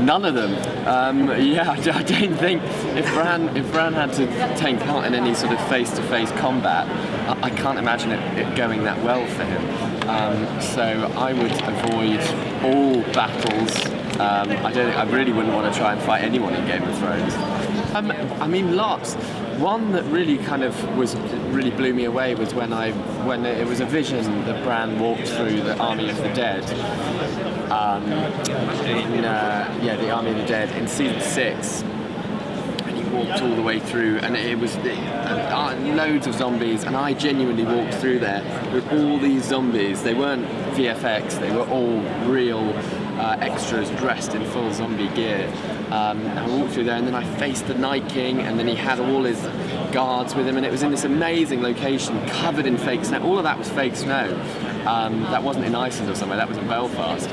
None of them. I don't think if Bran had to take part in any sort of face-to-face combat, I can't imagine it going that well for him. So I would avoid all battles. I really wouldn't want to try and fight anyone in Game of Thrones. Lots. One that really really blew me away was when it was a vision that Bran walked through the Army of the Dead. The Army of the Dead in season 6. And he walked all the way through, and it was loads of zombies, and I genuinely walked through there with all these zombies. They weren't VFX, they were all real extras dressed in full zombie gear. I walked through there, and then I faced the Night King, and then he had all his guards with him, and it was in this amazing location covered in fake snow. All of that was fake snow. That wasn't in Iceland or somewhere, that was in Belfast.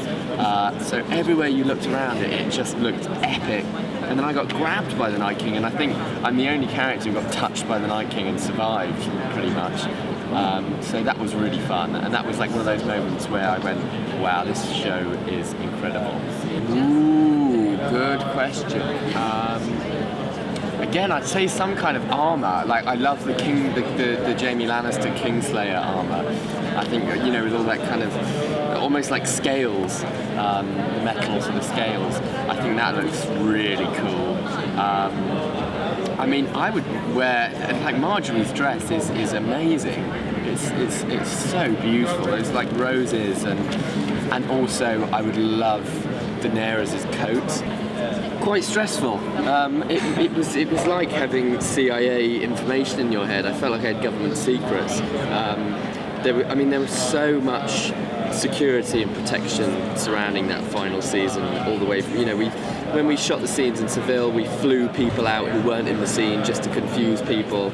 So everywhere you looked around it just looked epic. And then I got grabbed by the Night King, and I think I'm the only character who got touched by the Night King and survived, pretty much. So that was really fun, and that was like one of those moments where I went, wow, this show is incredible. Ooh, good question. Again, I'd say some kind of armour. Like, I love the Jaime Lannister Kingslayer armour. I think, with all that kind of, almost like scales, the metal sort of scales. I think that looks really cool. I would wear, like, Marjorie's dress is amazing. It's so beautiful. It's like roses, and also I would love Daenerys' coat. Quite stressful. It was like having CIA information in your head. I felt like I had government secrets. There was so much security and protection surrounding that final season, all the way. When we shot the scenes in Seville, we flew people out who weren't in the scene just to confuse people,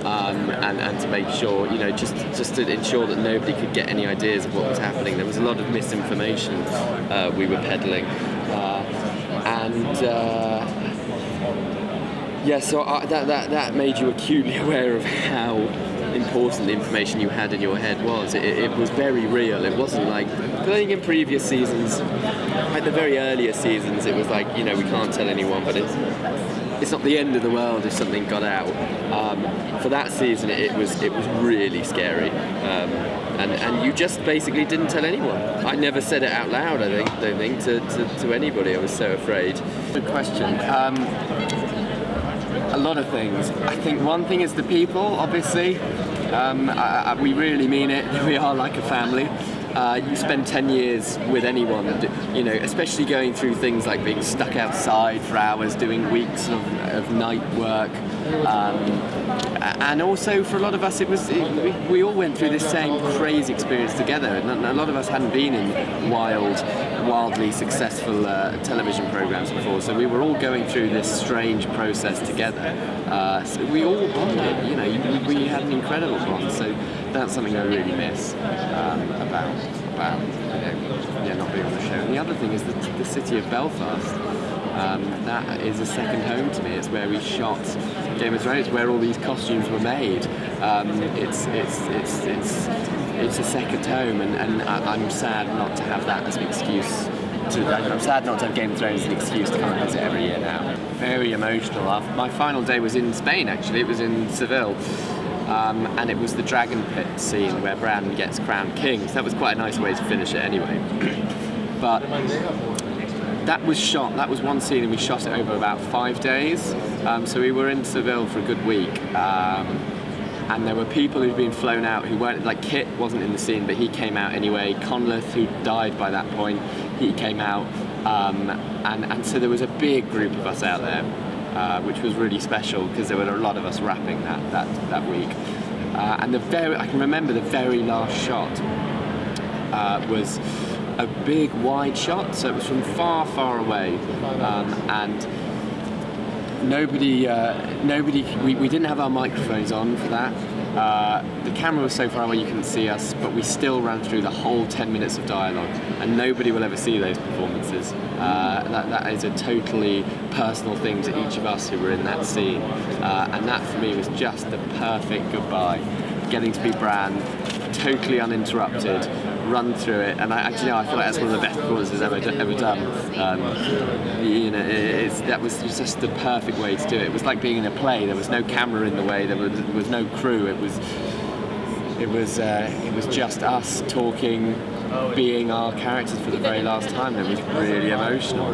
and to make sure, just to ensure that nobody could get any ideas of what was happening. There was a lot of misinformation we were peddling. So that made you acutely aware of how important the information you had in your head was. It was very real. It wasn't like, I think in previous seasons, like the very earlier seasons, it was like, we can't tell anyone, but it's not the end of the world if something got out. For that season, it was really scary. And you just basically didn't tell anyone. I never said it out loud, I don't think, to anybody. I was so afraid. Good question. A lot of things. I think one thing is the people, obviously. We really mean it. We are like a family. You spend 10 years with anyone, especially going through things like being stuck outside for hours, doing weeks of night work. And also for a lot of us, we all went through this same crazy experience together. And a lot of us hadn't been in wildly successful television programs before, so we were all going through this strange process together. So we all bonded, we had an incredible bond. So that's something I really miss about not being on the show. And the other thing is the city of Belfast. That is a second home to me. It's where we shot Game of Thrones. It's where all these costumes were made. It's a second home, and I'm sad not to have that as an excuse. I'm sad not to have Game of Thrones as an excuse to come and visit every year now. Very emotional. My final day was in Spain, actually. It was in Seville. And it was the dragon pit scene where Bran gets crowned king. So that was quite a nice way to finish it anyway. But that was one scene, and we shot it over about 5 days. So we were in Seville for a good week. And there were people who'd been flown out who weren't, like Kit wasn't in the scene, but he came out anyway. Conleth, who died by that point, he came out. And so there was a big group of us out there. Which was really special because there were a lot of us rapping that week. And I can remember the very last shot was a big wide shot, so it was from far, far away, and we didn't have our microphones on for that. The camera was so far away you couldn't see us, but we still ran through the whole 10 minutes of dialogue, and nobody will ever see those performances. That is a totally personal thing to each of us who were in that scene, and that for me was just the perfect goodbye. Getting to be Bran, totally uninterrupted, run through it, and I feel like that's one of the best performances ever done. That was just the perfect way to do it. It was like being in a play. There was no camera in the way. There was no crew. It was just us talking, being our characters for the very last time. It was really emotional.